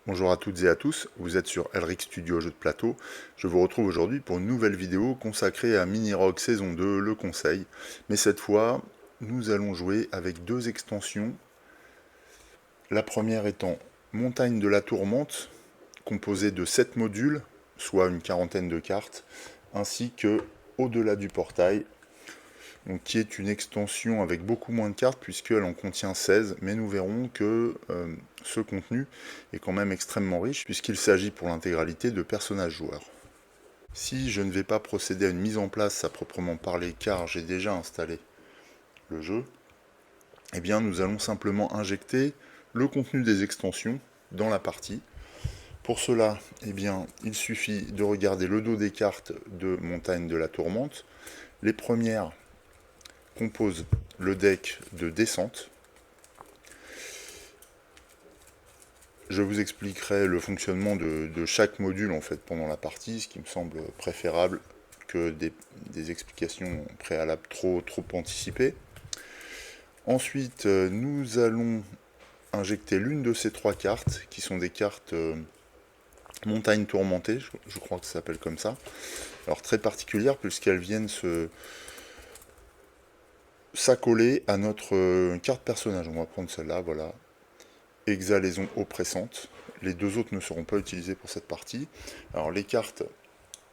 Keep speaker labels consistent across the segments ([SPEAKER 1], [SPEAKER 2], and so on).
[SPEAKER 1] Bonjour à toutes et à tous, vous êtes sur Elric Studio Jeux de plateau. Je vous retrouve aujourd'hui pour une nouvelle vidéo consacrée à Mini Rock saison 2, le conseil. Mais cette fois, nous allons jouer avec deux extensions. La première étant Montagne de la Tourmente, composée de 7 modules, soit une quarantaine de cartes, ainsi que Au-delà du portail, donc, qui est une extension avec beaucoup moins de cartes puisqu'elle en contient 16, mais nous verrons que ce contenu est quand même extrêmement riche puisqu'il s'agit pour l'intégralité de personnages joueurs. Si je ne vais pas procéder à une mise en place à proprement parler car j'ai déjà installé le jeu, eh bien nous allons simplement injecter le contenu des extensions dans la partie. Pour cela, eh bien, il suffit de regarder le dos des cartes de Montagne de la Tourmente. Les premières compose le deck de descente. Je vous expliquerai le fonctionnement de chaque module en fait pendant la partie, ce qui me semble préférable que des explications préalables trop anticipées. Ensuite, nous allons injecter l'une de ces trois cartes, qui sont des cartes montagne tourmentée, je crois que ça s'appelle comme ça. Alors très particulière puisqu'elles viennent s'accoler à notre carte personnage. On va prendre celle-là, voilà. Exhalaison oppressante. Les deux autres ne seront pas utilisées pour cette partie. Alors les cartes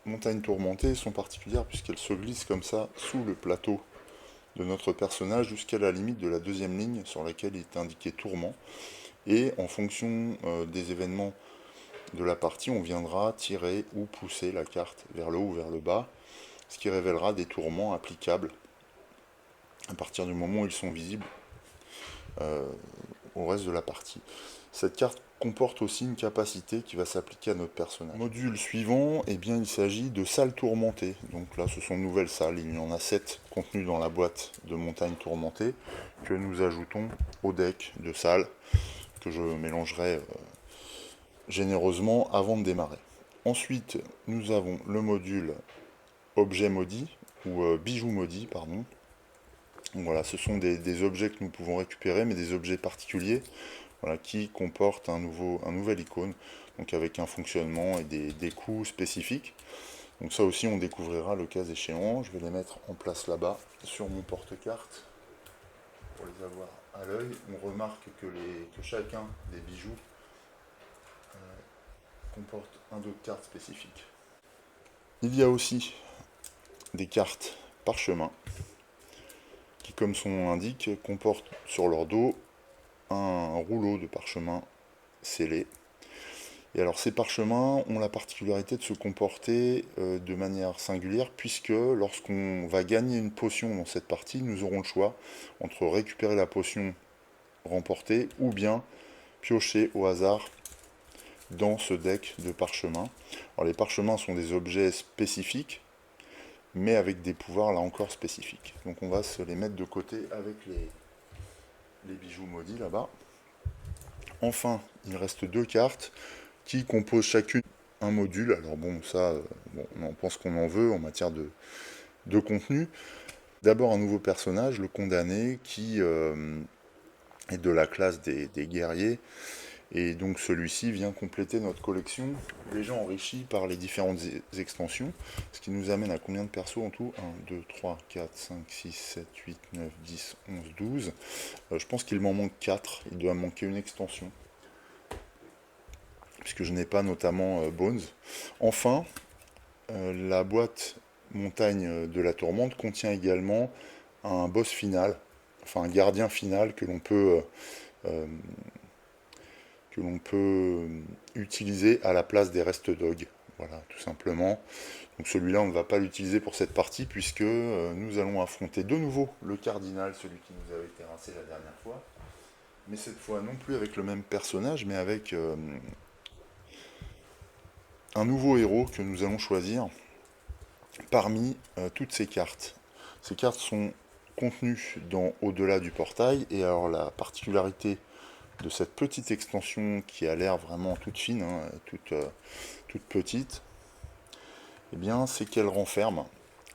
[SPEAKER 1] montagne tourmentée sont particulières puisqu'elles se glissent comme ça sous le plateau de notre personnage jusqu'à la limite de la deuxième ligne sur laquelle il est indiqué tourment. Et en fonction des événements de la partie, on viendra tirer ou pousser la carte vers le haut ou vers le bas, ce qui révélera des tourments applicables à partir du moment où ils sont visibles au reste de la partie. Cette carte comporte aussi une capacité qui va s'appliquer à notre personnage. Module suivant, eh bien, il s'agit de salles tourmentées. Donc là, ce sont de nouvelles salles. Il y en a 7 contenues dans la boîte de montagne tourmentée que nous ajoutons au deck de salles que je mélangerai généreusement avant de démarrer. Ensuite, nous avons le module objet maudit ou bijoux maudit, pardon. Donc voilà, ce sont des objets que nous pouvons récupérer, mais des objets particuliers. Voilà, qui comporte un nouvel icône, donc avec un fonctionnement et des coûts spécifiques. Donc ça aussi on découvrira le cas échéant. Je vais les mettre en place là-bas sur mon porte-carte pour les avoir à l'œil. On remarque que chacun des bijoux comporte un dos de cartes spécifique. Il y a aussi des cartes parchemin qui, comme son nom l'indique, comportent sur leur dos un rouleau de parchemin scellé. Et alors ces parchemins ont la particularité de se comporter de manière singulière puisque lorsqu'on va gagner une potion dans cette partie, nous aurons le choix entre récupérer la potion remportée ou bien piocher au hasard dans ce deck de parchemins. Alors les parchemins sont des objets spécifiques mais avec des pouvoirs là encore spécifiques. Donc on va se les mettre de côté avec les bijoux maudits là-bas. Enfin, il reste deux cartes qui composent chacune un module. Alors bon, ça, on en pense qu'on en veut en matière de contenu. D'abord un nouveau personnage, le condamné, qui est de la classe des guerriers. Et donc celui-ci vient compléter notre collection, déjà enrichie par les différentes extensions, ce qui nous amène à combien de persos en tout? 1, 2, 3, 4, 5, 6, 7, 8, 9, 10, 11, 12. Je pense qu'il m'en manque 4, il doit manquer une extension puisque je n'ai pas notamment Bones. Enfin, la boîte Montagne de la Tourmente contient également un boss final, enfin un gardien final que l'on peut utiliser à la place des rest dogs. Voilà, tout simplement. Donc celui-là, on ne va pas l'utiliser pour cette partie puisque nous allons affronter de nouveau le cardinal, celui qui nous avait été rincé la dernière fois. Mais cette fois, non plus avec le même personnage, mais avec un nouveau héros que nous allons choisir parmi toutes ces cartes. Ces cartes sont contenues dans Au-delà du portail, et alors la particularité de cette petite extension qui a l'air vraiment toute fine, hein, toute petite, eh bien c'est qu'elle renferme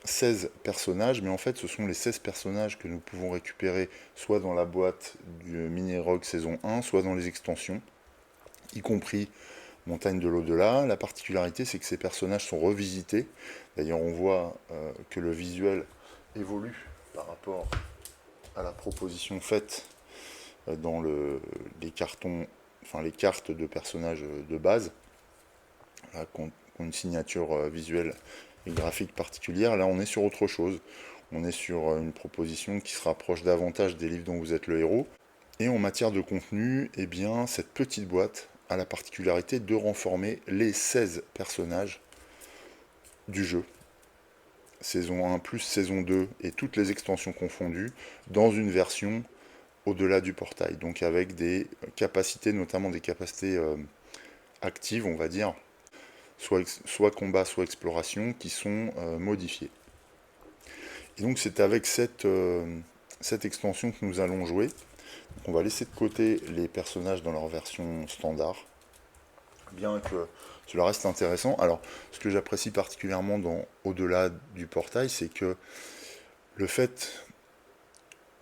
[SPEAKER 1] 16 personnages, mais en fait ce sont les 16 personnages que nous pouvons récupérer soit dans la boîte du Mini Rock saison 1, soit dans les extensions. y compris Montagne de l'au-delà. La particularité, c'est que ces personnages sont revisités. D'ailleurs, on voit que le visuel évolue par rapport à la proposition faite dans les cartons, enfin les cartes de personnages de base, là, qui ont une signature visuelle et graphique particulière. Là, on est sur autre chose. On est sur une proposition qui se rapproche davantage des livres dont vous êtes le héros. Et en matière de contenu, eh bien, cette petite boîte a la particularité de renformer les 16 personnages du jeu. Saison 1 plus saison 2 et toutes les extensions confondues dans une version au-delà du portail. Donc avec des capacités, notamment des capacités actives, on va dire, soit combat, soit exploration, qui sont modifiées. Et donc c'est avec cette extension que nous allons jouer. Donc, on va laisser de côté les personnages dans leur version standard, bien que cela reste intéressant. Alors, ce que j'apprécie particulièrement dans Au-delà du portail, c'est que le fait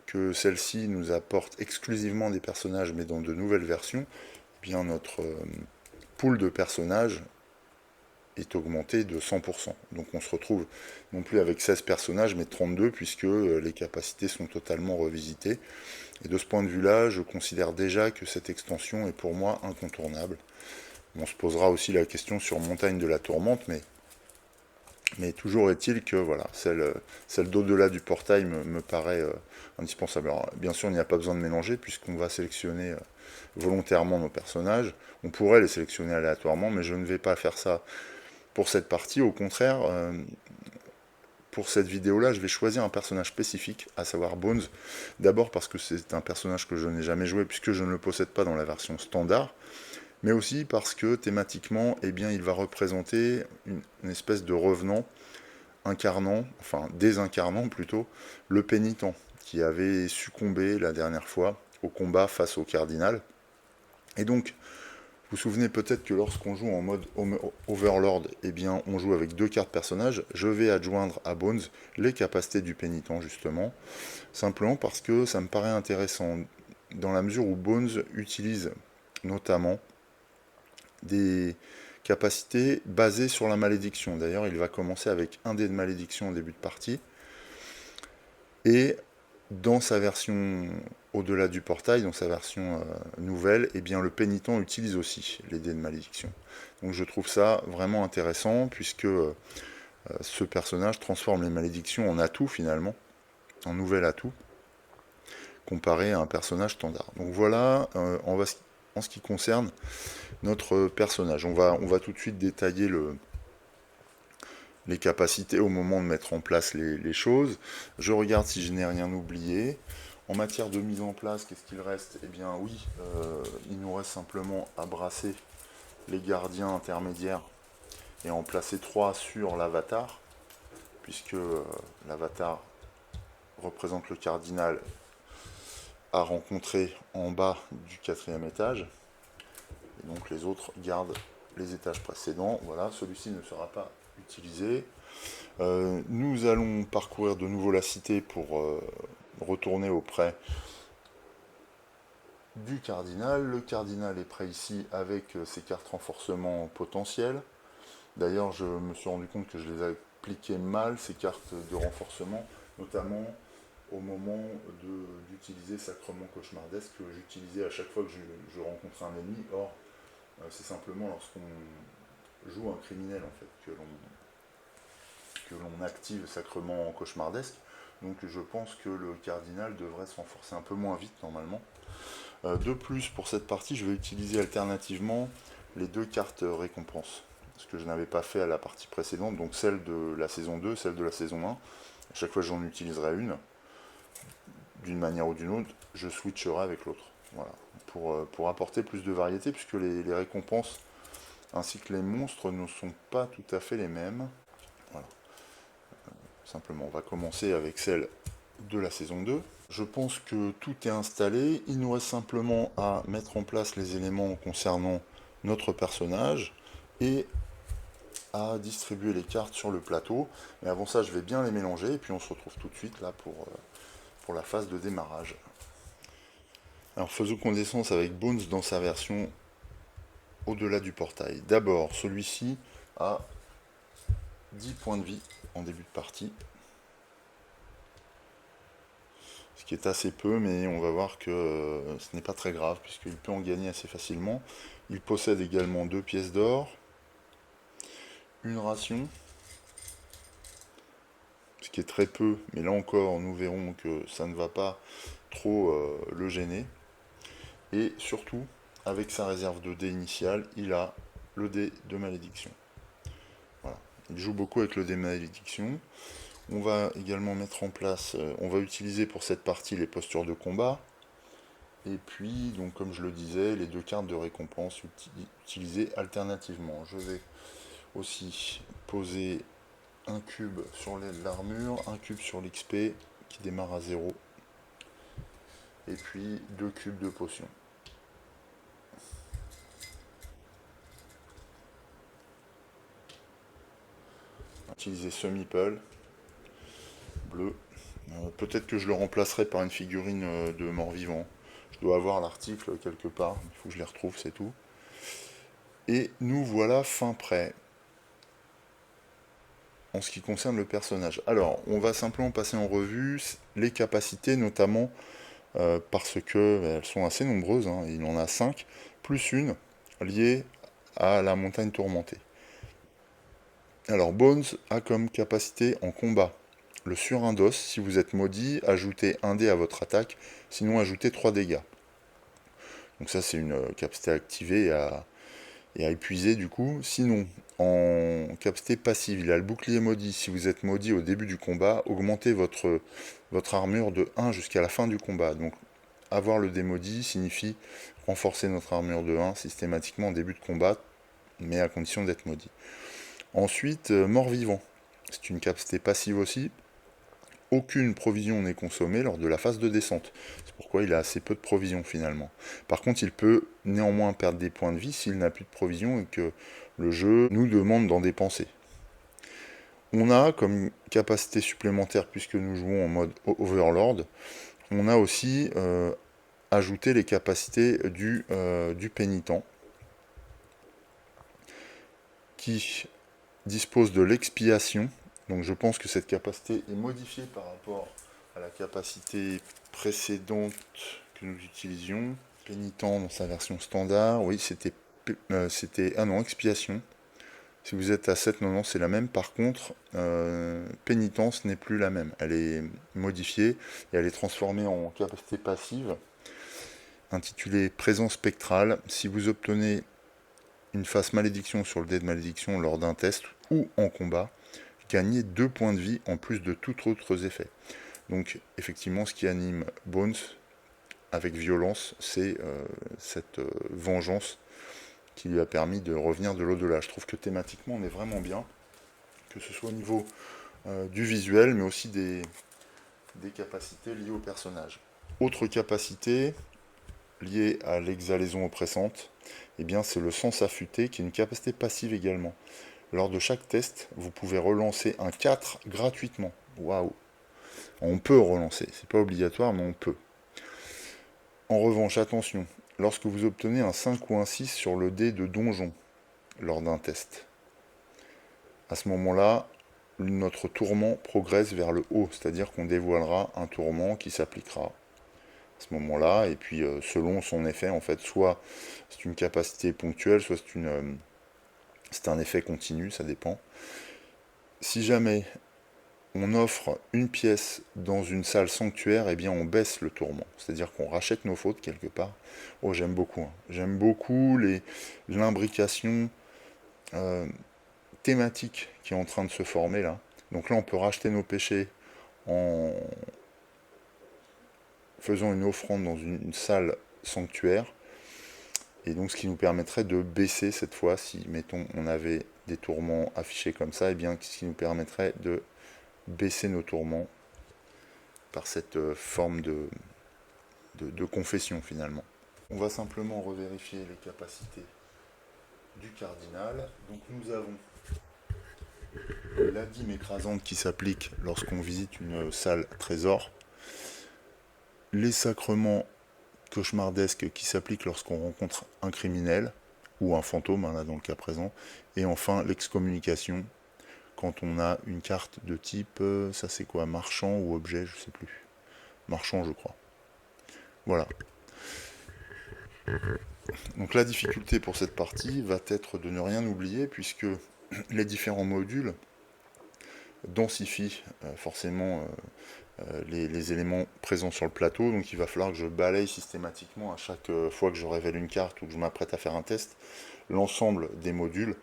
[SPEAKER 1] que celle-ci nous apporte exclusivement des personnages, mais dans de nouvelles versions, eh bien notre pool de personnages est augmenté de 100%. Donc on se retrouve non plus avec 16 personnages, mais 32, puisque les capacités sont totalement revisitées. Et de ce point de vue-là, je considère déjà que cette extension est pour moi incontournable. On se posera aussi la question sur Montagne de la Tourmente, mais toujours est-il que voilà, celle d'au-delà du portail me paraît indispensable. Alors, bien sûr, il n'y a pas besoin de mélanger, puisqu'on va sélectionner volontairement nos personnages. On pourrait les sélectionner aléatoirement, mais je ne vais pas faire ça pour cette partie. Au contraire, pour cette vidéo-là, je vais choisir un personnage spécifique, à savoir Bones. D'abord parce que c'est un personnage que je n'ai jamais joué, puisque je ne le possède pas dans la version standard, mais aussi parce que thématiquement, eh bien, il va représenter une espèce de revenant incarnant, enfin désincarnant plutôt, le pénitent, qui avait succombé la dernière fois au combat face au cardinal. Et donc, vous vous souvenez peut-être que lorsqu'on joue en mode Overlord, eh bien, on joue avec 2 cartes personnages. Je vais adjoindre à Bones les capacités du pénitent, justement, simplement parce que ça me paraît intéressant, dans la mesure où Bones utilise notamment des capacités basées sur la malédiction. D'ailleurs, il va commencer avec un dé de malédiction au début de partie, et dans sa version au-delà du portail, dans sa version nouvelle, eh bien, le pénitent utilise aussi les dés de malédiction. Donc je trouve ça vraiment intéressant, puisque ce personnage transforme les malédictions en atout finalement, en nouvel atout, comparé à un personnage standard. Donc voilà, en ce qui concerne notre personnage. On va tout de suite détailler les capacités au moment de mettre en place les choses. Je regarde si je n'ai rien oublié. En matière de mise en place, qu'est-ce qu'il reste? Eh bien oui, il nous reste simplement à brasser les gardiens intermédiaires et en placer 3 sur l'avatar, puisque l'avatar représente le cardinal à rencontrer en bas du 4e étage. Et donc les autres gardent les étages précédents. Voilà, celui-ci ne sera pas utilisé. Nous allons parcourir de nouveau la cité pour retourner auprès du cardinal. Le cardinal est prêt ici avec ses cartes renforcement potentielles. D'ailleurs, je me suis rendu compte que je les appliquais mal, ces cartes de renforcement, notamment au moment d'utiliser Sacrement Cauchemardesque, que j'utilisais à chaque fois que je rencontrais un ennemi. Or, c'est simplement lorsqu'on joue un criminel en fait que l'on active Sacrement Cauchemardesque. Donc je pense que le cardinal devrait se renforcer un peu moins vite normalement. De plus, pour cette partie, je vais utiliser alternativement les 2 cartes récompenses, ce que je n'avais pas fait à la partie précédente, donc celle de la saison 2, celle de la saison 1. À chaque fois j'en utiliserai une, d'une manière ou d'une autre, je switcherai avec l'autre. Voilà, pour apporter plus de variété, puisque les récompenses ainsi que les monstres ne sont pas tout à fait les mêmes. Voilà. Simplement, on va commencer avec celle de la saison 2. Je pense que tout est installé, il nous reste simplement à mettre en place les éléments concernant notre personnage et à distribuer les cartes sur le plateau. Mais avant ça, je vais bien les mélanger et puis on se retrouve tout de suite là pour la phase de démarrage. Alors faisons connaissance avec Bones dans sa version au-delà du portail. D'abord, celui-ci a 10 points de vie en début de partie. Ce qui est assez peu, mais on va voir que ce n'est pas très grave, puisqu'il peut en gagner assez facilement. Il possède également 2 pièces d'or, une ration, ce qui est très peu, mais là encore, nous verrons que ça ne va pas trop le gêner. Et surtout, avec sa réserve de dés initiale, il a le dé de malédiction. Voilà. Il joue beaucoup avec le dé de malédiction. On va également mettre en place, on va utiliser pour cette partie les postures de combat. Et puis, donc comme je le disais, les 2 cartes de récompense utilisées alternativement. Je vais aussi poser un cube sur l'armure, un cube sur l'XP qui démarre à 0. Et puis 2 cubes de potions. Utiliser ce meeple bleu. Peut-être que je le remplacerai par une figurine de mort-vivant. Je dois avoir l'article quelque part, il faut que je les retrouve, c'est tout. Et nous voilà fin prêt. En ce qui concerne le personnage. Alors, on va simplement passer en revue les capacités, notamment parce que elles sont assez nombreuses, hein, il en a 5, plus une liée à la montagne tourmentée. Alors, Bones a comme capacité en combat le surindos. Si vous êtes maudit, ajoutez 1 dé à votre attaque, sinon ajoutez 3 dégâts. Donc ça, c'est une capacité activée et à épuiser du coup. Sinon, en capacité passive, il a le bouclier maudit. Si vous êtes maudit au début du combat, augmentez votre armure de 1 jusqu'à la fin du combat. Donc avoir le dé maudit signifie renforcer notre armure de 1 systématiquement en début de combat, mais à condition d'être maudit. Ensuite, mort-vivant. C'est une capacité passive aussi. Aucune provision n'est consommée lors de la phase de descente. C'est pourquoi il a assez peu de provisions finalement. Par contre, il peut néanmoins perdre des points de vie s'il n'a plus de provisions et que le jeu nous demande d'en dépenser. On a comme capacité supplémentaire, puisque nous jouons en mode Overlord, on a aussi ajouté les capacités du pénitent, qui dispose de l'expiation. Donc je pense que cette capacité est modifiée par rapport à la capacité précédente que nous utilisions. Pénitent dans sa version standard, oui, c'était ah non, expiation. Si vous êtes à 7, non, c'est la même. Par contre, pénitence n'est plus la même. Elle est modifiée et elle est transformée en capacité passive, intitulée présence spectrale. Si vous obtenez une phase malédiction sur le dé de malédiction lors d'un test ou en combat, gagnez 2 points de vie en plus de tout autres effets. Donc effectivement, ce qui anime Bones avec violence, c'est cette vengeance qui lui a permis de revenir de l'au-delà. Je trouve que thématiquement, on est vraiment bien, que ce soit au niveau du visuel, mais aussi des capacités liées au personnage. Autre capacité liée à l'exhalaison oppressante, eh bien c'est le sens affûté, qui est une capacité passive également. Lors de chaque test, vous pouvez relancer un 4 gratuitement. Waouh! On peut relancer, c'est pas obligatoire, mais on peut. En revanche, attention, lorsque vous obtenez un 5 ou un 6 sur le dé de donjon lors d'un test, à ce moment-là, notre tourment progresse vers le haut, c'est-à-dire qu'on dévoilera un tourment qui s'appliquera à ce moment-là, et puis selon son effet, en fait, soit c'est une capacité ponctuelle, soit c'est un effet continu, ça dépend. Si jamais on offre une pièce dans une salle sanctuaire, eh bien on baisse le tourment. C'est-à-dire qu'on rachète nos fautes quelque part. Oh, j'aime beaucoup. Hein. J'aime beaucoup l'imbrication thématique qui est en train de se former là. Donc là, on peut racheter nos péchés en faisant une offrande dans une salle sanctuaire. Et donc ce qui nous permettrait de baisser cette fois, si mettons on avait des tourments affichés comme ça, et bien ce qui nous permettrait de baisser nos tourments par cette forme de confession finalement. On va simplement revérifier les capacités du cardinal. Donc nous avons la dîme écrasante qui s'applique lorsqu'on visite une salle trésor, les sacrements cauchemardesques qui s'appliquent lorsqu'on rencontre un criminel, ou un fantôme, hein, là dans le cas présent. Et enfin l'excommunication, quand on a une carte de type, ça c'est quoi, marchand ou objet, je sais plus. Marchand je crois. Voilà. Donc la difficulté pour cette partie va être de ne rien oublier, puisque les différents modules densifient forcément les éléments présents sur le plateau, donc il va falloir que je balaye systématiquement à chaque fois que je révèle une carte ou que je m'apprête à faire un test, l'ensemble des modules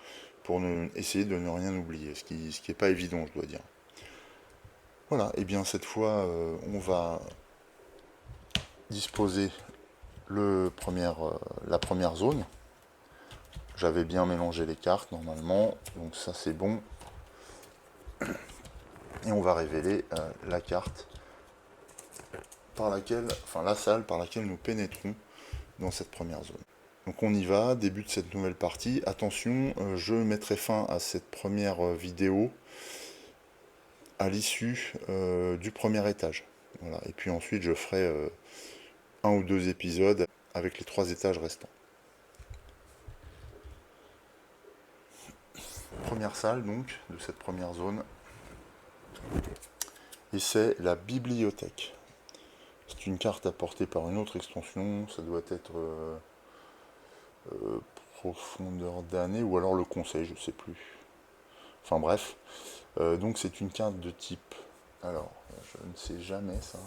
[SPEAKER 1] pour essayer de ne rien oublier, ce qui n'est pas évident, je dois dire. Voilà, et bien cette fois, on va disposer la première zone. J'avais bien mélangé les cartes normalement, donc ça c'est bon. Et on va révéler la carte par laquelle, enfin la salle par laquelle nous pénétrons dans cette première zone. Donc on y va, début de cette nouvelle partie. Attention, je mettrai fin à cette première vidéo à l'issue du premier étage. Voilà. Et puis ensuite je ferai un ou deux épisodes avec les 3 étages restants. Première salle donc de cette première zone. Et c'est la bibliothèque. C'est une carte apportée par une autre extension, ça doit être profondeur d'année ou alors le conseil, je sais plus. Enfin bref, donc c'est une carte de type, alors je ne sais jamais ça,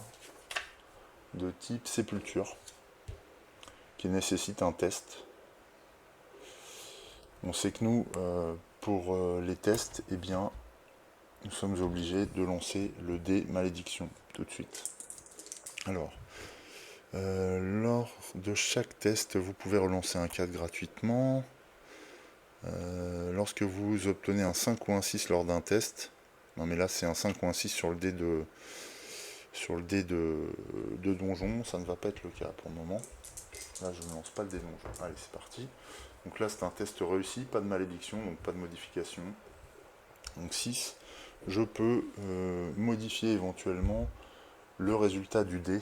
[SPEAKER 1] de type sépulture, qui nécessite un test. On sait que nous, pour les tests, eh bien, nous sommes obligés de lancer le dé malédiction tout de suite. Alors, lors de chaque test, vous pouvez relancer un 4 gratuitement. Lorsque vous obtenez un 5 ou un 6 lors d'un test, non mais là c'est un 5 ou un 6 sur le dé de donjon, ça ne va pas être le cas pour le moment. Là je ne lance pas le dé donjon. Allez c'est parti. Donc là c'est un test réussi, pas de malédiction, donc pas de modification. Donc 6, je peux modifier éventuellement le résultat du dé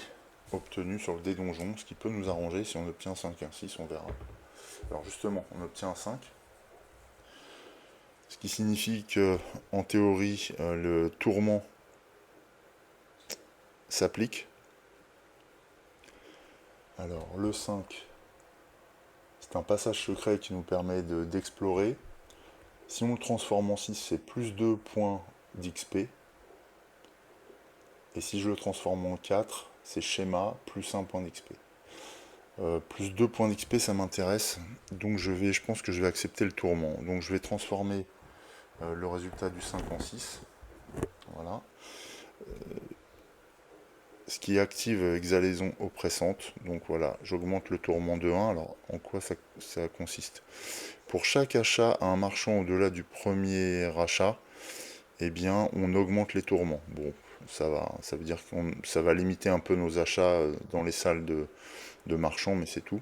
[SPEAKER 1] obtenu sur le dé donjon, ce qui peut nous arranger si on obtient 5 et un 6, on verra. Alors justement, on obtient un 5. Ce qui signifie que, en théorie, le tourment s'applique. Alors, le 5, c'est un passage secret qui nous permet d'explorer. Si on le transforme en 6, c'est plus 2 points d'XP. Et si je le transforme en 4, c'est schéma, plus 1 point d'XP. Plus 2 points d'XP, ça m'intéresse. Donc je pense que je vais accepter le tourment. Donc je vais transformer le résultat du 5 en 6. Voilà. Ce qui active exhalaison oppressante. Donc voilà, j'augmente le tourment de 1. Alors en quoi ça consiste? Pour chaque achat à un marchand au-delà du premier achat, eh bien on augmente les tourments. Bon, ça veut dire que ça va limiter un peu nos achats dans les salles de marchands, mais c'est tout.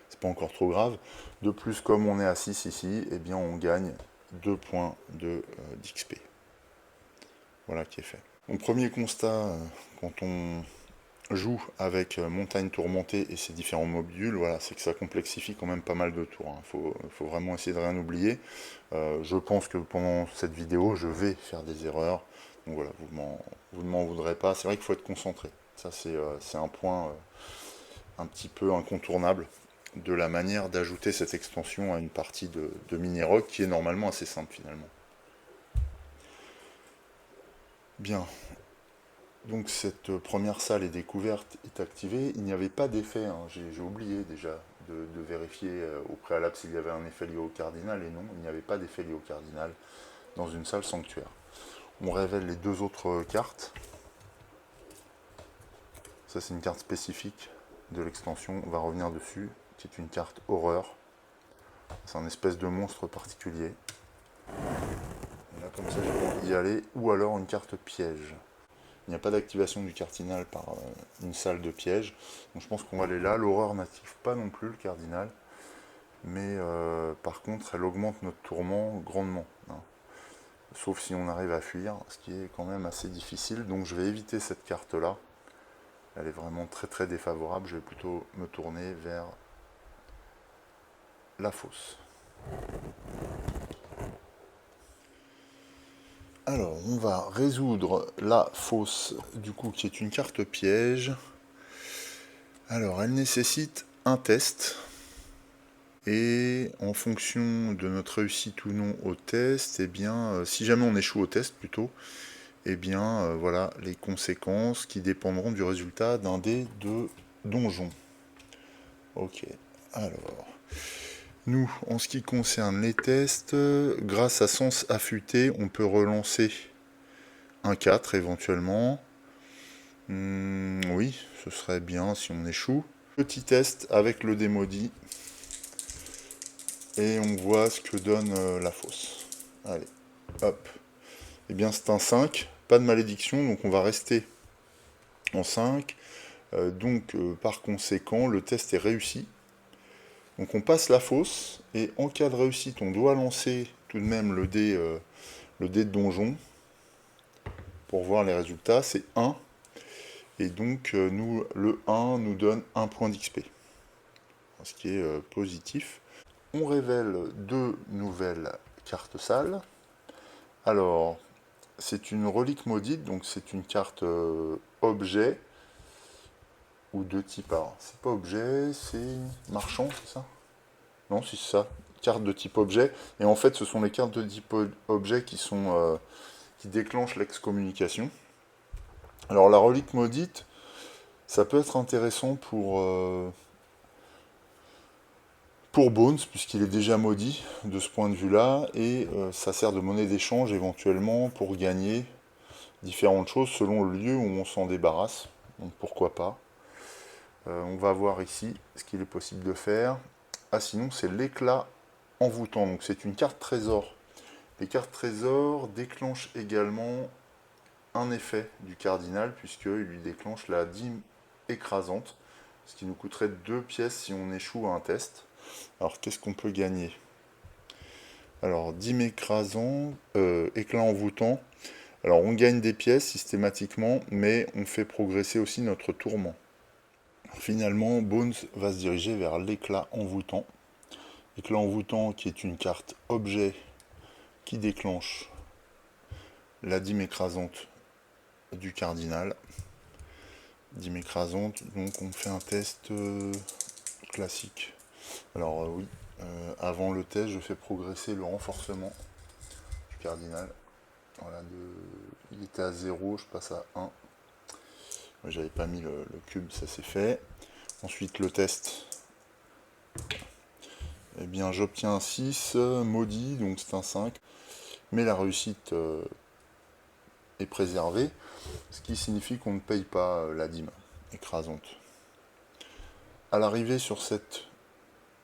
[SPEAKER 1] C'est pas encore trop grave. De plus, comme on est à 6 ici, eh bien on gagne 2 points d'XP. Voilà qui est fait. Mon premier constat, quand on joue avec Montagne Tourmentée et ses différents modules, voilà, c'est que ça complexifie quand même pas mal de tours. Il faut vraiment essayer de rien oublier. Je pense que pendant cette vidéo, je vais faire des erreurs. Donc voilà, vous ne m'en voudrez pas. C'est vrai qu'il faut être concentré. Ça, c'est un point un petit peu incontournable de la manière d'ajouter cette extension à une partie de mini-rock qui est normalement assez simple finalement. Bien, donc cette première salle est découverte, est activée. Il n'y avait pas d'effet, hein. J'ai oublié déjà de vérifier au préalable s'il y avait un effet lié au cardinal, et non, il n'y avait pas d'effet lié au cardinal dans une salle sanctuaire. On révèle les 2 autres cartes. Ça c'est une carte spécifique de l'extension, on va revenir dessus, qui est une carte horreur. C'est un espèce de monstre particulier. Et là comme ça j'ai envie d'y aller, ou alors une carte piège. Il n'y a pas d'activation du cardinal par une salle de piège. Donc je pense qu'on va aller là. L'horreur n'active pas non plus le cardinal. Mais par contre, elle augmente notre tourment grandement. Hein. Sauf si on arrive à fuir, ce qui est quand même assez difficile. Donc je vais éviter cette carte-là. Elle est vraiment très très défavorable. Je vais plutôt me tourner vers la fosse. Alors, on va résoudre la fosse, du coup, qui est une carte piège. Alors, elle nécessite un test. Et en fonction de notre réussite ou non au test, eh bien, si jamais on échoue au test plutôt, eh bien, voilà les conséquences qui dépendront du résultat d'un dé de donjon. Ok, alors... Nous, en ce qui concerne les tests, grâce à Sens Affûté, on peut relancer un 4 éventuellement. Oui, ce serait bien si on échoue. Petit test avec le dé maudit. Et on voit ce que donne la fosse. Allez, hop. Eh bien c'est un 5, pas de malédiction, donc on va rester en 5. Par conséquent, le test est réussi. Donc on passe la fosse, et en cas de réussite, on doit lancer tout de même le dé de donjon. Pour voir les résultats, c'est 1. Et donc nous, le 1 nous donne 1 point d'XP. Ce qui est positif. On révèle 2 nouvelles cartes sales. Alors, c'est une relique maudite, donc c'est une carte objet, ou de type... Alors, c'est pas objet, c'est marchand, c'est ça? Non, c'est ça, carte de type objet. Et en fait, ce sont les cartes de type objet qui déclenchent l'excommunication. Alors, la relique maudite, ça peut être intéressant pour Bones, puisqu'il est déjà maudit de ce point de vue-là, et ça sert de monnaie d'échange éventuellement pour gagner différentes choses selon le lieu où on s'en débarrasse. Donc pourquoi pas. On va voir ici ce qu'il est possible de faire. Ah, sinon c'est l'éclat envoûtant, donc c'est une carte trésor. Les cartes trésor déclenchent également un effet du cardinal, puisqu'il lui déclenche la dîme écrasante, ce qui nous coûterait 2 pièces si on échoue à un test. Alors qu'est-ce qu'on peut gagner? Alors dîme écrasant, éclat envoûtant. Alors on gagne des pièces systématiquement, mais on fait progresser aussi notre tourment. Finalement, Bones va se diriger vers l'éclat envoûtant. L'éclat envoûtant qui est une carte objet qui déclenche la dîme écrasante du cardinal. Dîme écrasante, donc on fait un test classique. Alors oui, avant le test, je fais progresser le renforcement du cardinal. Voilà, il était à 0, je passe à 1. J'avais pas mis le cube, ça c'est fait. Ensuite le test. Eh bien j'obtiens un 6, maudit, donc c'est un 5. Mais la réussite est préservée, ce qui signifie qu'on ne paye pas la dîme écrasante. À l'arrivée sur cette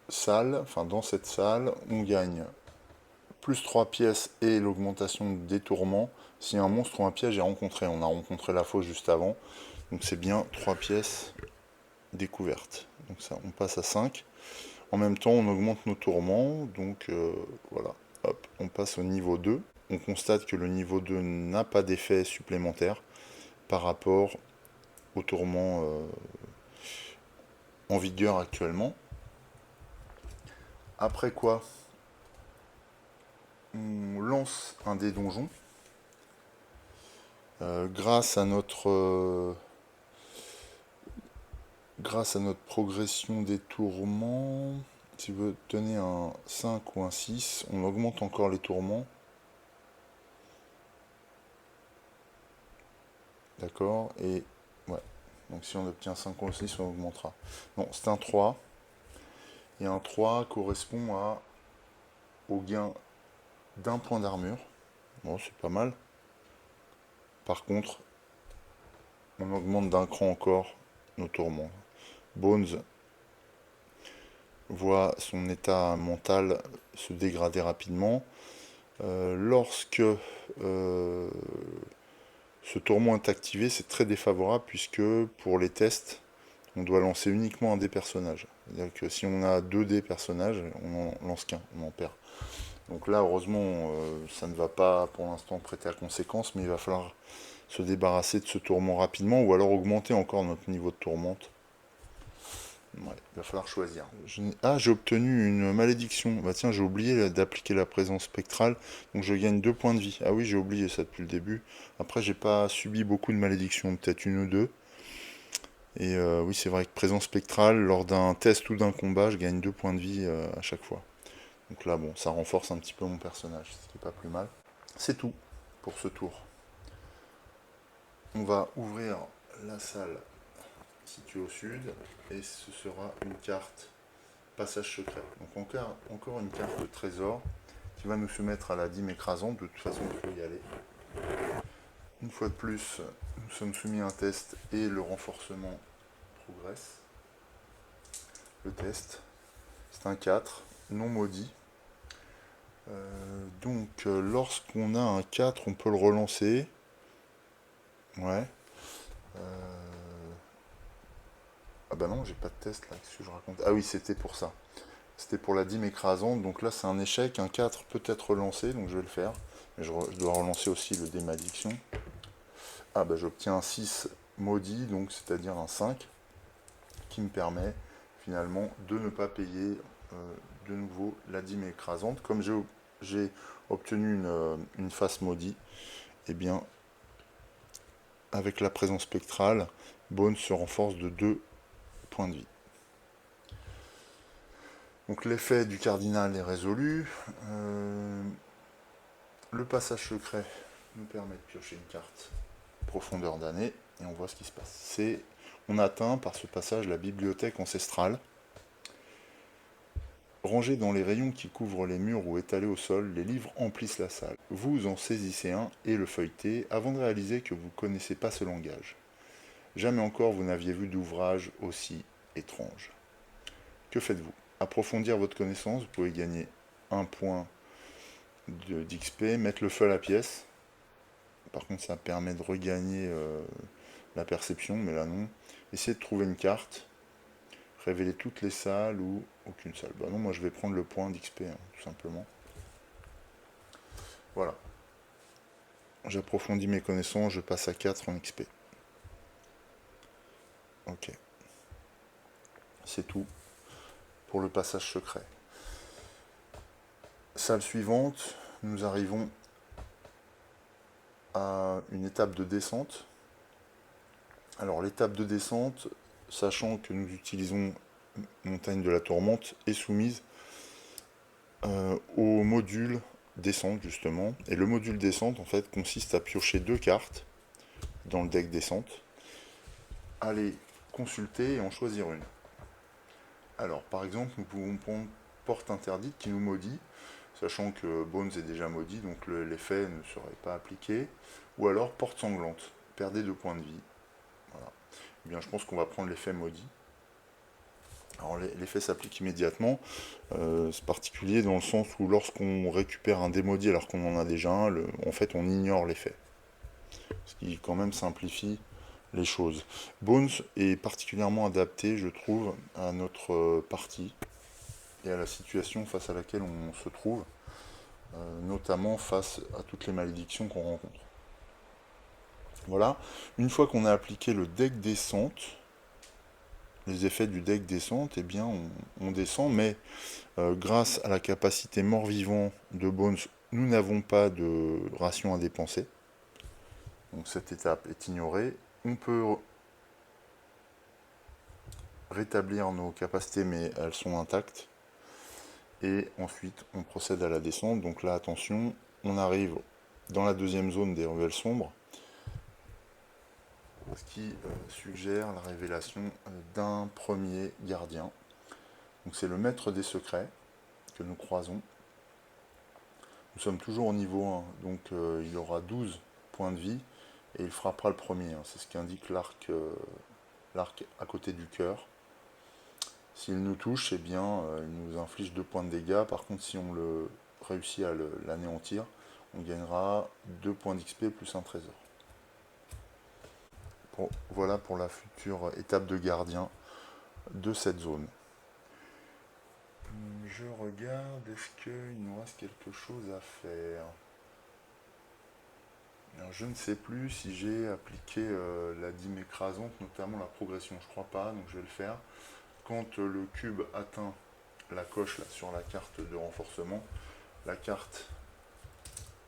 [SPEAKER 1] salle, enfin dans cette salle, on gagne plus 3 pièces et l'augmentation des tourments si un monstre ou un piège est rencontré. On a rencontré la fosse juste avant, donc c'est bien 3 pièces découvertes. Donc ça, on passe à 5. En même temps, on augmente nos tourments, donc voilà. Hop, on passe au niveau 2. On constate que le niveau 2 n'a pas d'effet supplémentaire par rapport aux tourments en vigueur actuellement. Après quoi, on lance un dé donjon. Grâce à notre progression des tourments, si vous tenez un 5 ou un 6, on augmente encore les tourments. D'accord, et ouais, donc si on obtient 5 ou 6, on augmentera. Non, c'est un 3, et un 3 correspond au gain d'un point d'armure. Bon, c'est pas mal. Par contre, on augmente d'un cran encore nos tourments. Bones voit son état mental se dégrader rapidement. Lorsque ce tourment est activé, c'est très défavorable puisque pour les tests, on doit lancer uniquement un dé personnage. C'est-à-dire que si on a 2 dés personnages, on en lance qu'un, on en perd. Donc là, heureusement, ça ne va pas pour l'instant prêter à conséquence, mais il va falloir se débarrasser de ce tourment rapidement, ou alors augmenter encore notre niveau de tourmente. Ouais, il va falloir choisir. Ah, j'ai obtenu une malédiction. Bah tiens, j'ai oublié d'appliquer la présence spectrale, donc je gagne 2 points de vie. Ah oui, j'ai oublié ça depuis le début. Après, j'ai pas subi beaucoup de malédictions, peut-être une ou deux. Et oui, c'est vrai que présence spectrale, lors d'un test ou d'un combat, je gagne 2 points de vie à chaque fois. Donc là, bon, ça renforce un petit peu mon personnage, ce qui est pas plus mal. C'est tout pour ce tour. On va ouvrir la salle située au sud, et ce sera une carte passage secret. Donc encore une carte de trésor qui va nous soumettre à la dîme écrasante. De toute façon, il faut y aller. Une fois de plus, nous sommes soumis à un test et le renforcement progresse. Le test, c'est un 4, non maudit. Lorsqu'on a un 4, on peut le relancer. Ouais. Ah bah non, j'ai pas de test là, qu'est-ce que je raconte? Ah oui, c'était pour ça. C'était pour la dîme écrasante, donc là c'est un échec, un 4 peut être relancé, donc je vais le faire. Mais je dois relancer aussi le dé malédiction. Ah bah j'obtiens un 6 maudit, donc c'est-à-dire un 5, qui me permet finalement de ne pas payer de nouveau la dîme écrasante. Comme j'ai obtenu une face maudit, et bien avec la présence spectrale, Bones se renforce de 2 points de vie. Donc l'effet du cardinal est résolu. Le passage secret nous permet de piocher une carte profondeur d'année et on voit ce qui se passe. On atteint par ce passage la bibliothèque ancestrale. Rangés dans les rayons qui couvrent les murs ou étalés au sol, les livres emplissent la salle. Vous en saisissez un et le feuilletez avant de réaliser que vous ne connaissez pas ce langage. Jamais encore vous n'aviez vu d'ouvrage aussi étrange. Que faites-vous? Approfondir votre connaissance, vous pouvez gagner un point d'XP, mettre le feu à la pièce. Par contre, ça permet de regagner la perception, mais là non. Essayez de trouver une carte, révéler toutes les salles ou aucune salle. Bah non, moi je vais prendre le point d'XP, hein, tout simplement. Voilà. J'approfondis mes connaissances, je passe à 4 en XP. Ok. C'est tout pour le passage secret. Salle suivante, nous arrivons à une étape de descente. Alors l'étape de descente, sachant que nous utilisons Montagne de la Tourmente, est soumise au module descente justement. Et le module descente en fait consiste à piocher 2 cartes dans le deck descente, aller consulter et en choisir une. Alors par exemple nous pouvons prendre porte interdite qui nous maudit, sachant que Bones est déjà maudit, donc l'effet ne serait pas appliqué, ou alors porte sanglante, perdez 2 points de vie. Voilà. Eh bien je pense qu'on va prendre l'effet maudit. Alors l'effet s'applique immédiatement, c'est particulier dans le sens où lorsqu'on récupère un démaudit alors qu'on en a déjà un, en fait on ignore l'effet. Ce qui quand même simplifie les choses. Bones est particulièrement adapté, je trouve, à notre partie et à la situation face à laquelle on se trouve, notamment face à toutes les malédictions qu'on rencontre. Voilà, une fois qu'on a appliqué le deck descente, les effets du deck descente, eh bien on descend, mais grâce à la capacité mort-vivant de Bones, nous n'avons pas de ration à dépenser. Donc cette étape est ignorée. On peut rétablir nos capacités, mais elles sont intactes. Et ensuite, on procède à la descente. Donc là, attention, on arrive dans la deuxième zone des ruelles sombres, ce qui suggère la révélation d'un premier gardien. Donc c'est le maître des secrets que nous croisons. Nous sommes toujours au niveau 1, donc il aura 12 points de vie et il frappera le premier. C'est ce qu'indique l'arc à côté du cœur. S'il nous touche, eh bien, il nous inflige 2 points de dégâts. Par contre, si on le réussit à l'anéantir, on gagnera 2 points d'XP plus un trésor. Bon, voilà pour la future étape de gardien de cette zone. Je regarde, est-ce qu'il nous reste quelque chose à faire? Alors, je ne sais plus si j'ai appliqué la dîme écrasante, notamment la progression. Je crois pas, donc je vais le faire. quand le cube atteint la coche là, sur la carte de renforcement, la carte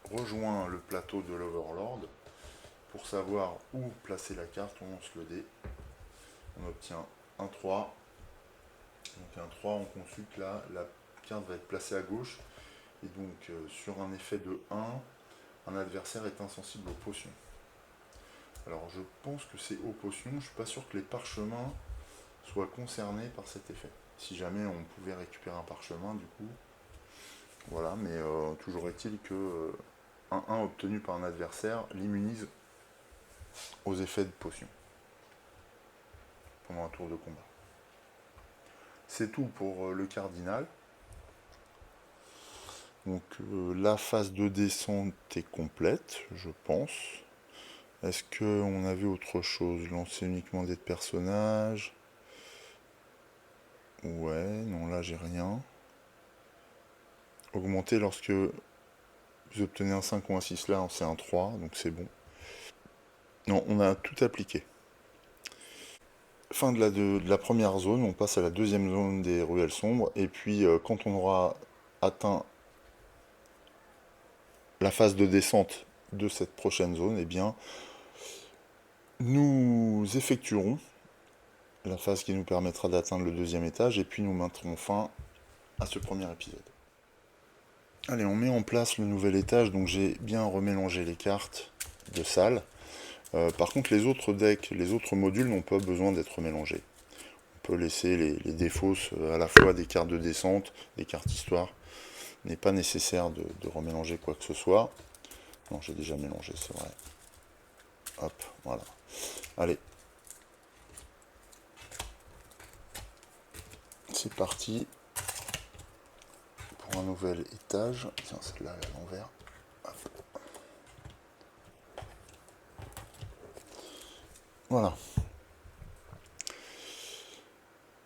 [SPEAKER 1] rejoint le plateau de l'Overlord. Pour savoir où placer la carte, on lance le dé. On obtient un 3. Donc un 3, on consulte là, la carte va être placée à gauche. Et donc sur un effet de 1 adversaire est insensible aux potions. Alors je pense que c'est aux potions, je suis pas sûr que les parchemins soient concernés par cet effet. Si jamais on pouvait récupérer un parchemin du coup. Voilà, mais toujours est-il que un 1 obtenu par un adversaire l'immunise aux effets de potions pendant un tour de combat. C'est tout pour le cardinal. Donc la phase de descente est complète, je pense. Est-ce qu'on avait autre chose? Lancer uniquement des personnages. Ouais, non, là j'ai rien. Augmenter lorsque vous obtenez un 5 ou un 6, là c'est un 3, donc c'est bon. Non, on a tout appliqué. Fin de la première zone, on passe à la deuxième zone des ruelles sombres, et puis quand on aura atteint la phase de descente de cette prochaine zone, eh bien, nous effectuerons la phase qui nous permettra d'atteindre le deuxième étage, et puis nous mettrons fin à ce premier épisode. Allez, on met en place le nouvel étage, donc j'ai bien remélangé les cartes de salle. Par contre, les autres decks, les autres modules n'ont pas besoin d'être mélangés. On peut laisser les défausses à la fois des cartes de descente, des cartes histoire. Il n'est pas nécessaire de remélanger quoi que ce soit. Non, j'ai déjà mélangé, c'est vrai. Hop, voilà. Allez. C'est parti pour un nouvel étage. Tiens, celle-là est à l'envers. Voilà.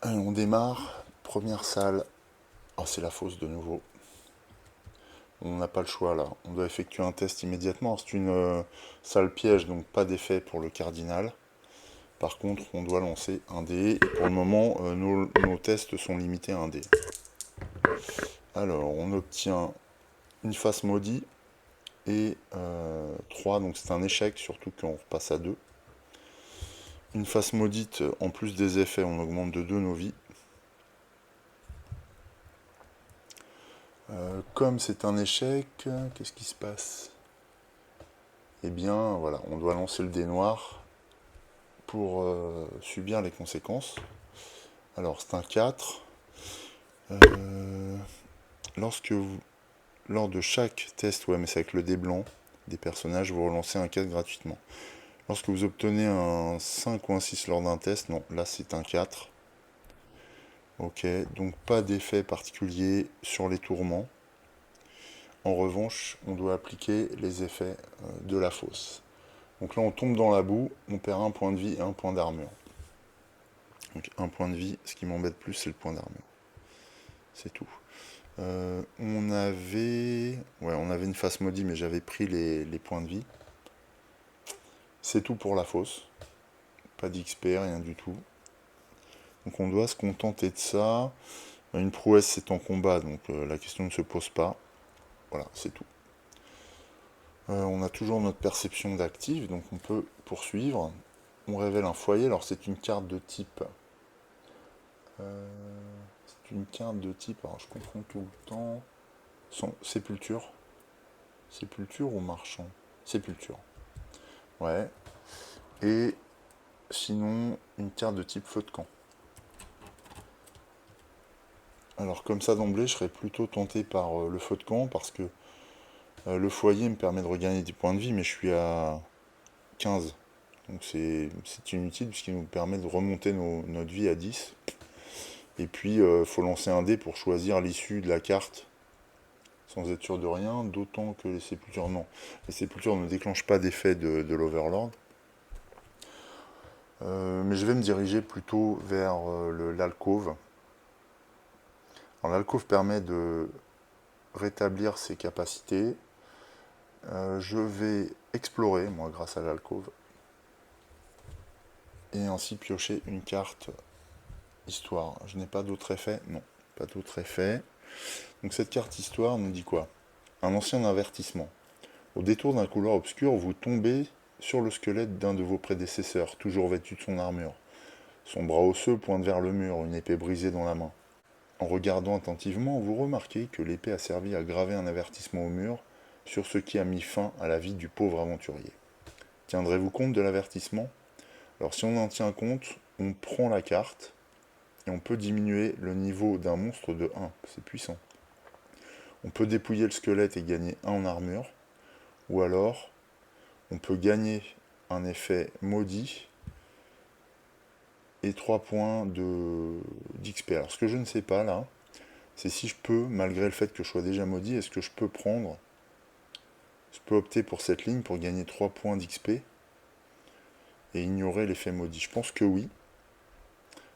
[SPEAKER 1] Allez, on démarre. Première salle. Oh, c'est la fosse de nouveau. On n'a pas le choix là. On doit effectuer un test immédiatement. C'est une salle piège, donc pas d'effet pour le cardinal. Par contre, on doit lancer un dé. Et pour le moment, nos tests sont limités à un dé. Alors, on obtient une face maudit et 3, donc c'est un échec, surtout quand on repasse à 2. Une face maudite, en plus des effets, on augmente de 2 nos vies. Comme c'est un échec, qu'est-ce qui se passe? Eh bien, voilà, on doit lancer le dé noir pour subir les conséquences. Alors, c'est un 4. Lors de chaque test, ouais, mais c'est avec le dé blanc des personnages, vous relancez un 4 gratuitement. Lorsque vous obtenez un 5 ou un 6 lors d'un test, non, là c'est un 4. Ok, donc pas d'effet particulier sur les tourments. En revanche, on doit appliquer les effets de la fosse. Donc là, on tombe dans la boue, on perd un point de vie et un point d'armure. Donc un point de vie, ce qui m'embête plus, c'est le point d'armure. C'est tout. On avait une face maudite, mais j'avais pris les points de vie. C'est tout pour la fosse. Pas d'XP, rien du tout. Donc on doit se contenter de ça. Une prouesse, c'est en combat, donc la question ne se pose pas. Voilà, c'est tout. On a toujours notre perception d'actif, donc on peut poursuivre. On révèle un foyer, alors c'est une carte de type... c'est une carte de type, alors je confonds tout le temps... Sépulture. Sépulture ou marchand? Sépulture. Ouais. Et sinon, une carte de type feu de camp. Alors comme ça d'emblée, je serais plutôt tenté par le feu de camp, parce que le foyer me permet de regagner des points de vie, mais je suis à 15. Donc c'est inutile, puisqu'il nous permet de remonter notre vie à 10. Et puis, il faut lancer un dé pour choisir l'issue de la carte, sans être sûr de rien, d'autant que les sépultures, non. Les sépultures ne déclenchent pas d'effet de l'Overlord. Mais je vais me diriger plutôt vers l'alcôve. Alors l'alcôve permet de rétablir ses capacités. Je vais explorer, moi, grâce à l'alcôve. Et ainsi piocher une carte Histoire. Je n'ai pas d'autre effet. Non, pas d'autre effet. Donc cette carte Histoire nous dit quoi? Un ancien avertissement. Au détour d'un couloir obscur, vous tombez sur le squelette d'un de vos prédécesseurs, toujours vêtu de son armure. Son bras osseux pointe vers le mur, une épée brisée dans la main. En regardant attentivement, vous remarquez que l'épée a servi à graver un avertissement au mur sur ce qui a mis fin à la vie du pauvre aventurier. Tiendrez-vous compte de l'avertissement? Alors si on en tient compte, on prend la carte et on peut diminuer le niveau d'un monstre de 1. C'est puissant. On peut dépouiller le squelette et gagner 1 en armure. Ou alors, on peut gagner un effet maudit et 3 points d'XP. Alors ce que je ne sais pas là, c'est si je peux, malgré le fait que je sois déjà maudit, est-ce que je peux prendre... Je peux opter pour cette ligne pour gagner 3 points d'XP et ignorer l'effet maudit. Je pense que oui.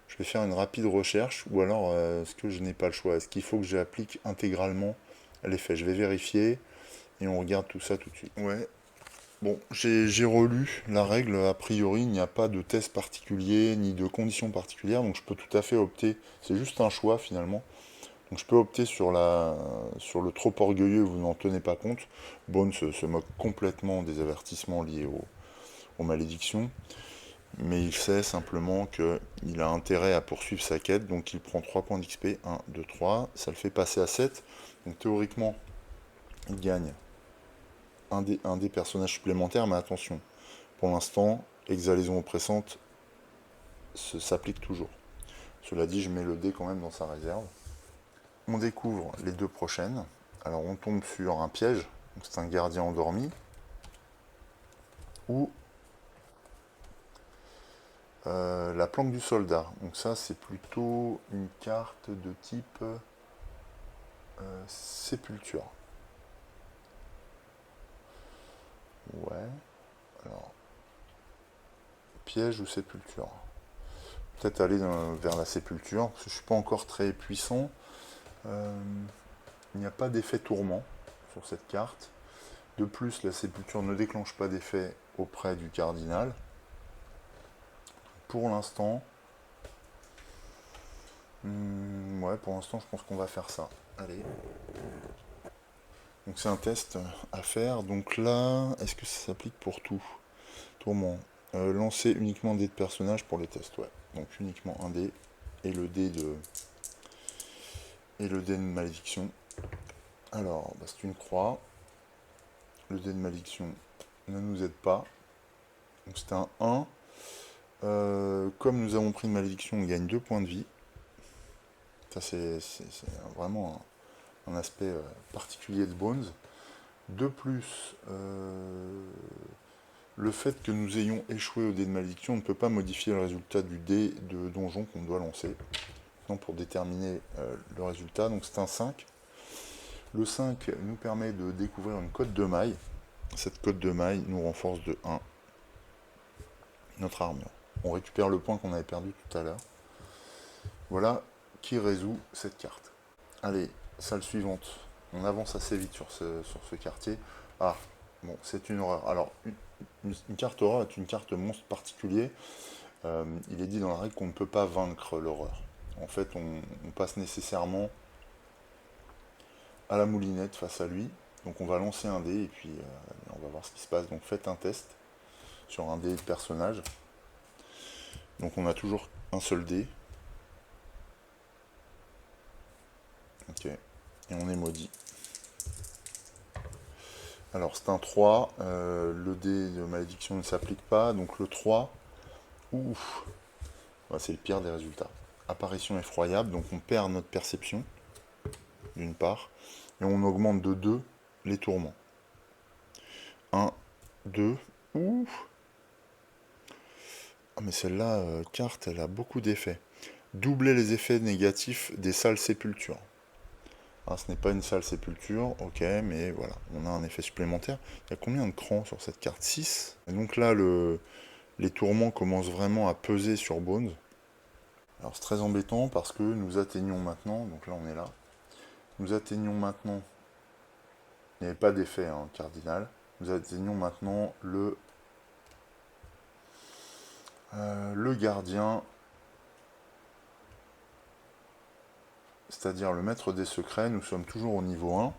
[SPEAKER 1] Je vais faire une rapide recherche, ou alors est-ce que je n'ai pas le choix? Est-ce qu'il faut que j'applique intégralement l'effet? Je vais vérifier et on regarde tout ça tout de suite. Ouais. Bon, j'ai relu la règle, a priori il n'y a pas de test particulier ni de conditions particulières, donc je peux tout à fait opter, c'est juste un choix finalement. Donc je peux opter sur le trop orgueilleux, vous n'en tenez pas compte. Bones se moque complètement des avertissements liés aux malédictions, mais il sait simplement qu'il a intérêt à poursuivre sa quête, donc il prend 3 points d'XP, 1, 2, 3, ça le fait passer à 7, donc théoriquement il gagne un des personnages supplémentaires, mais attention, pour l'instant, exhalaison oppressante s'applique toujours. Cela dit, je mets le dé quand même dans sa réserve. On découvre les 2 prochaines. Alors on tombe sur un piège, c'est un gardien endormi, ou la planque du soldat. Donc ça c'est plutôt une carte de type sépulture. Ouais. Alors, piège ou sépulture. Peut-être aller vers la sépulture, parce que je ne suis pas encore très puissant. Il n'y a pas d'effet tourment sur cette carte. De plus, la sépulture ne déclenche pas d'effet auprès du cardinal. Pour l'instant, ouais, pour l'instant, je pense qu'on va faire ça. Allez. Donc c'est un test à faire. Donc là, est-ce que ça s'applique pour tout? Tourment. Lancer uniquement un dé de personnage pour les tests, ouais. Donc uniquement un dé et le dé de malédiction. Alors, bah, c'est une croix. Le dé de malédiction ne nous aide pas. Donc c'est un 1. Comme nous avons pris une malédiction, on gagne 2 points de vie. Ça c'est vraiment un aspect particulier de Bones. De plus, le fait que nous ayons échoué au dé de malédiction ne peut pas modifier le résultat du dé de donjon qu'on doit lancer. Non, pour déterminer le résultat, donc c'est un 5. Le 5 nous permet de découvrir une cote de maille. Cette cote de maille nous renforce de 1 notre armure. On récupère le point qu'on avait perdu tout à l'heure. Voilà qui résout cette carte. Allez, salle suivante. On avance assez vite sur ce quartier. Ah, bon, c'est une horreur. Alors, une carte horreur est une carte monstre particulier. Il est dit dans la règle qu'on ne peut pas vaincre l'horreur. En fait, on passe nécessairement à la moulinette face à lui. Donc on va lancer un dé et puis on va voir ce qui se passe. Donc faites un test sur un dé de personnage. Donc on a toujours un seul dé. Ok. Et on est maudit. Alors c'est un 3. Le dé de malédiction ne s'applique pas. Donc le 3. Ouf. Ouais, c'est le pire des résultats. Apparition effroyable. Donc on perd notre perception. D'une part. Et on augmente de 2 les tourments. 1, 2. Ouf. Ah mais celle-là, carte, elle a beaucoup d'effets. Doubler les effets négatifs des salles sépultures. Ah, ce n'est pas une salle sépulture, ok, mais voilà, on a un effet supplémentaire. Il y a combien de crans sur cette carte? 6. Et donc là, les tourments commencent vraiment à peser sur Bones. Alors c'est très embêtant parce que nous atteignons maintenant, donc là on est là, nous atteignons maintenant, il n'y avait pas d'effet cardinal, nous atteignons maintenant le gardien c'est-à-dire le maître des secrets, nous sommes toujours au niveau 1.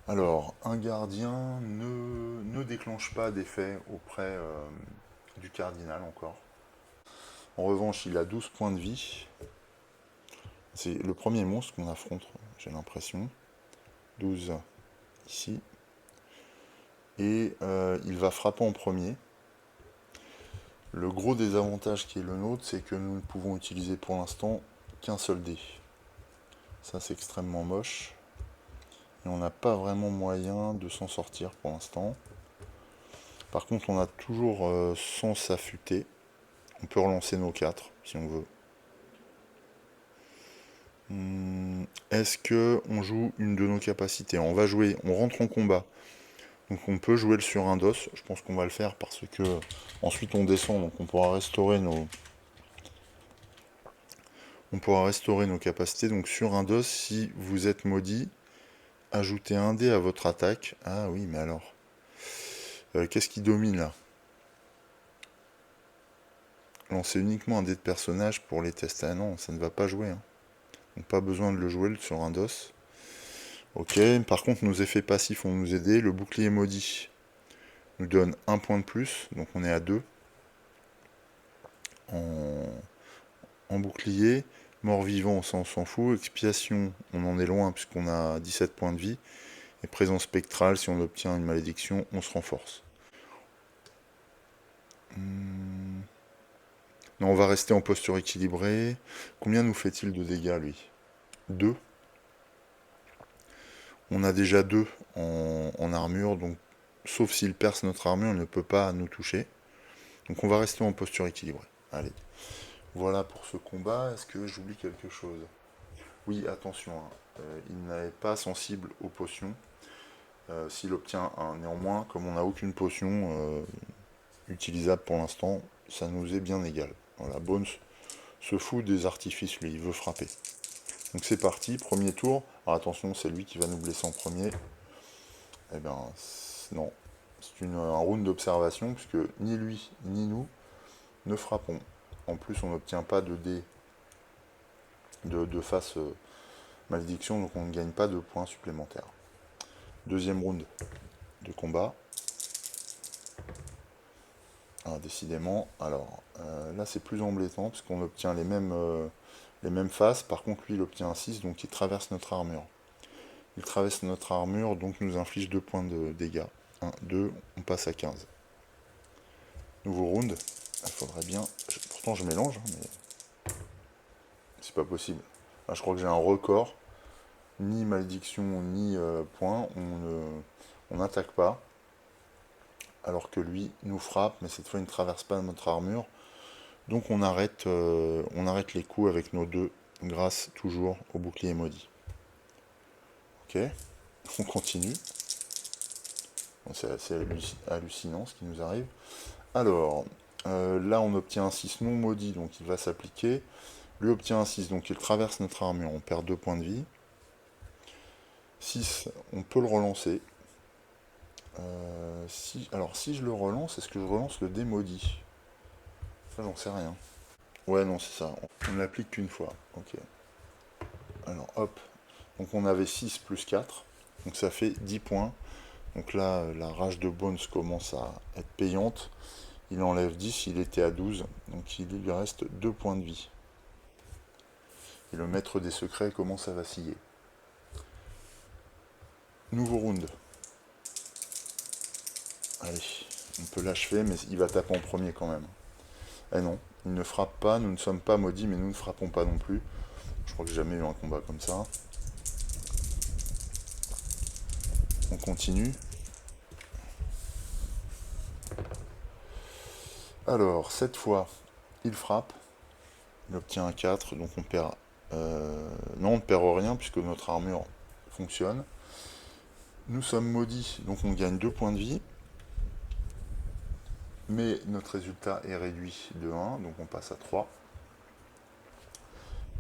[SPEAKER 1] Alors, un gardien ne déclenche pas d'effet auprès du cardinal encore. En revanche, il a 12 points de vie. C'est le premier monstre qu'on affronte, j'ai l'impression. 12 ici. Et il va frapper en premier. Le gros désavantage qui est le nôtre, c'est que nous ne pouvons utiliser pour l'instant qu'un seul dé. Ça, c'est extrêmement moche. Et on n'a pas vraiment moyen de s'en sortir pour l'instant. Par contre, on a toujours sens affûté. On peut relancer nos 4 si on veut. Est-ce que on joue une de nos capacités? On va jouer, on rentre en combat. Donc on peut jouer le sur un dos. Je pense qu'on va le faire parce que ensuite on descend, donc on pourra restaurer nos capacités. Donc sur un dos, si vous êtes maudit, ajoutez un dé à votre attaque. Ah oui, mais alors, qu'est-ce qui domine là? Lancez uniquement un dé de personnage pour les tests. Ah non, ça ne va pas jouer. Hein. Donc pas besoin de le jouer sur un dos. Ok, par contre nos effets passifs vont nous aider. Le bouclier maudit nous donne un point de plus, donc on est à 2 en bouclier. Mort-vivant, on s'en fout. Expiation, on en est loin puisqu'on a 17 points de vie. Et présence spectrale, si on obtient une malédiction, on se renforce. Non, on va rester en posture équilibrée. Combien nous fait-il de dégâts, lui? 2. On a déjà 2 en armure, donc sauf s'il perce notre armure, il ne peut pas nous toucher. Donc on va rester en posture équilibrée. Allez. Voilà pour ce combat. Est-ce que j'oublie quelque chose? Oui, attention, hein. Il n'est pas sensible aux potions. S'il obtient un néanmoins, comme on n'a aucune potion utilisable pour l'instant, ça nous est bien égal. Voilà, Bones se fout des artifices, lui, il veut frapper. Donc c'est parti, premier tour. Alors attention, c'est lui qui va nous blesser en premier. Eh bien, non. C'est un round d'observation, puisque ni lui, ni nous ne frappons. En plus, on n'obtient pas de dés de face malédiction, donc on ne gagne pas de points supplémentaires. Deuxième round de combat. Ah, décidément, alors là c'est plus embêtant, puisqu'on obtient les mêmes faces. Par contre, lui, il obtient un 6, donc il traverse notre armure. Il traverse notre armure, donc nous inflige 2 points de dégâts. 1, 2, on passe à 15. Nouveau round. Il faudrait bien... Pourtant, je mélange, hein, mais... C'est pas possible. Là, je crois que j'ai un record. Ni malédiction, ni point. On n'attaque pas. Alors que lui nous frappe, mais cette fois, il ne traverse pas notre armure. Donc, on arrête les coups avec nos 2, grâce toujours au bouclier maudit. Ok. On continue. Bon, c'est assez hallucinant ce qui nous arrive. Alors, là on obtient un 6 non maudit, donc il va s'appliquer. Lui obtient un 6, donc il traverse notre armure, on perd 2 points de vie. 6, on peut le relancer. Alors si je le relance, est-ce que je relance le dé maudit? Ça j'en sais rien. Ouais non c'est ça, on ne l'applique qu'une fois. Ok. Alors hop, donc on avait 6 plus 4, donc ça fait 10 points. Donc là, la rage de Bones commence à être payante. Il enlève 10, il était à 12, donc il lui reste 2 points de vie. Et le maître des secrets commence à vaciller. Nouveau round. Allez, on peut l'achever, mais il va taper en premier quand même. Eh non, il ne frappe pas, nous ne sommes pas maudits, mais nous ne frappons pas non plus. Je crois que j'ai jamais eu un combat comme ça. On continue. Alors, cette fois, il frappe. Il obtient un 4, donc on perd... non, on ne perd rien, puisque notre armure fonctionne. Nous sommes maudits, donc on gagne 2 points de vie. Mais notre résultat est réduit de 1, donc on passe à 3.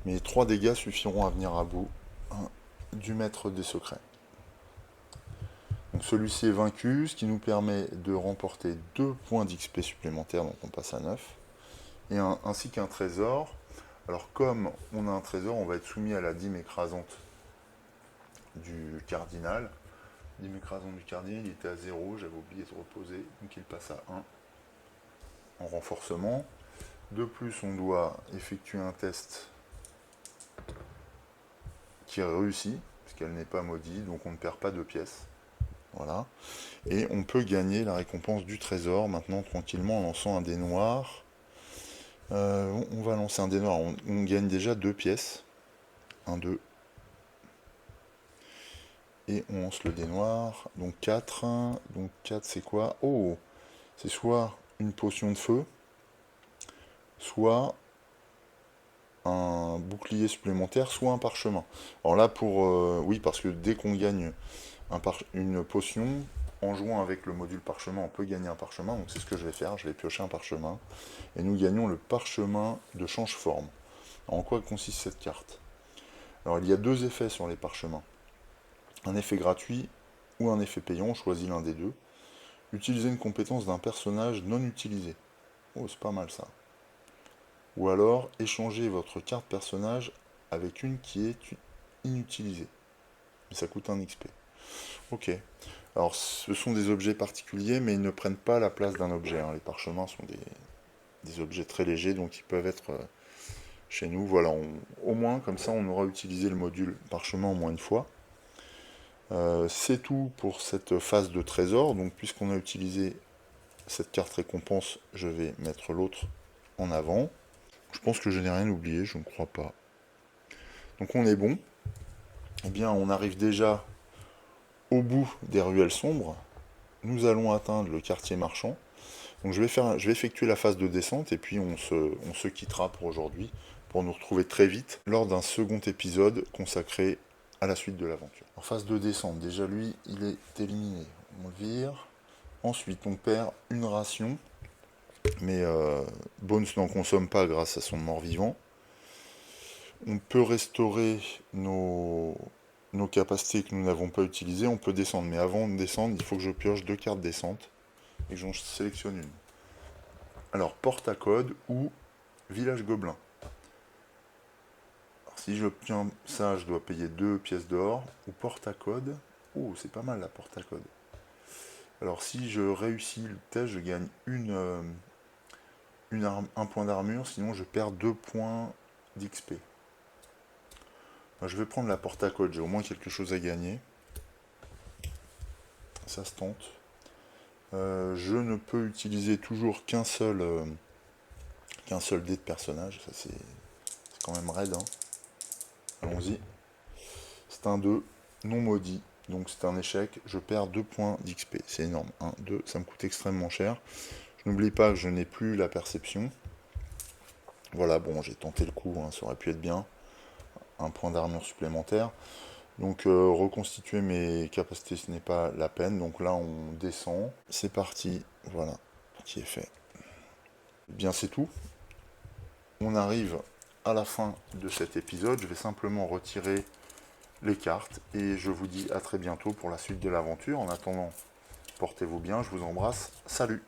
[SPEAKER 1] Mais 3 dégâts suffiront à venir à bout du maître des secrets. Donc celui-ci est vaincu, ce qui nous permet de remporter 2 points d'XP supplémentaires, donc on passe à 9. Et ainsi qu'un trésor. Alors comme on a un trésor, on va être soumis à la dîme écrasante du cardinal. Dîme écrasante du cardinal, il était à 0, j'avais oublié de reposer, donc il passe à 1 en renforcement. De plus, on doit effectuer un test qui réussit, puisqu'elle n'est pas maudite, donc on ne perd pas de pièces. Voilà. Et on peut gagner la récompense du trésor maintenant tranquillement en lançant un dé noir. On va lancer un dé noir, on gagne déjà 2 pièces. 1, 2. Et on lance le dé noir. Donc 4. Donc 4 c'est quoi? Oh, c'est soit une potion de feu, soit un bouclier supplémentaire, soit un parchemin. Alors là oui, parce que dès qu'on gagne une potion, en jouant avec le module parchemin, on peut gagner un parchemin, donc c'est ce que je vais faire, je vais piocher un parchemin, et nous gagnons le parchemin de change-forme. En quoi consiste cette carte? Alors il y a 2 effets sur les parchemins. Un effet gratuit ou un effet payant, on choisit l'un des deux. Utiliser une compétence d'un personnage non utilisé. Oh, c'est pas mal ça. Ou alors, échanger votre carte personnage avec une qui est inutilisée. Mais ça coûte un XP. Ok. Alors, ce sont des objets particuliers, mais ils ne prennent pas la place d'un objet. Hein. Les parchemins sont des objets très légers, donc ils peuvent être chez nous. Voilà, au moins, comme ça, on aura utilisé le module parchemin au moins une fois. C'est tout pour cette phase de trésor. Donc, puisqu'on a utilisé cette carte récompense, je vais mettre l'autre en avant. Je pense que je n'ai rien oublié, je ne crois pas. Donc, on est bon. Eh bien, on arrive déjà au bout des ruelles sombres. Nous allons atteindre le quartier marchand. Donc, je vais effectuer la phase de descente et puis on se quittera pour aujourd'hui pour nous retrouver très vite lors d'un second épisode consacré à la suite de l'aventure. En phase de descente, déjà lui, il est éliminé. On le vire. Ensuite, on perd une ration, mais Bones n'en consomme pas grâce à son mort-vivant. On peut restaurer nos capacités que nous n'avons pas utilisées. On peut descendre, mais avant de descendre, il faut que je pioche 2 cartes descente et que j'en sélectionne une. Alors, porte à code ou village gobelin. Alors, si j'obtiens ça, je dois payer 2 pièces d'or. Ou porte à code. Oh, c'est pas mal la porte à code. Alors, si je réussis le test, je gagne un point d'armure, sinon je perds 2 points d'XP. Je vais prendre la porte à code, j'ai au moins quelque chose à gagner. Ça se tente. Je ne peux utiliser toujours qu'un seul dé de personnage. Ça c'est quand même raide. Hein. Allons-y. C'est un 2, non maudit. Donc c'est un échec. Je perds 2 points d'XP. C'est énorme. 1, 2, ça me coûte extrêmement cher. Je n'oublie pas que je n'ai plus la perception. Voilà, bon, j'ai tenté le coup. Hein, ça aurait pu être bien. Un point d'armure supplémentaire. Donc reconstituer mes capacités, ce n'est pas la peine. Donc là, on descend. C'est parti. Voilà, qui est fait. Bien, c'est tout. On arrive à la fin de cet épisode. Je vais simplement retirer les cartes. Et je vous dis à très bientôt pour la suite de l'aventure. En attendant, portez-vous bien. Je vous embrasse. Salut!